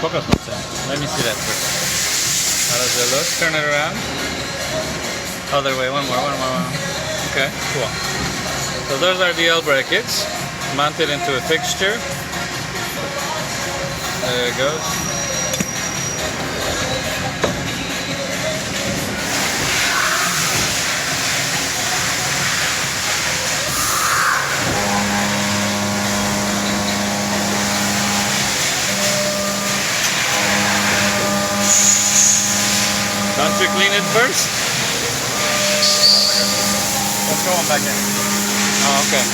Focus not saying. Let me see that first. How does it look? Turn it around. Other way, one more. Okay, cool. So those are the L brackets mounted into a fixture. There it goes. Don't you clean it first? Let's go on back in. Oh, okay.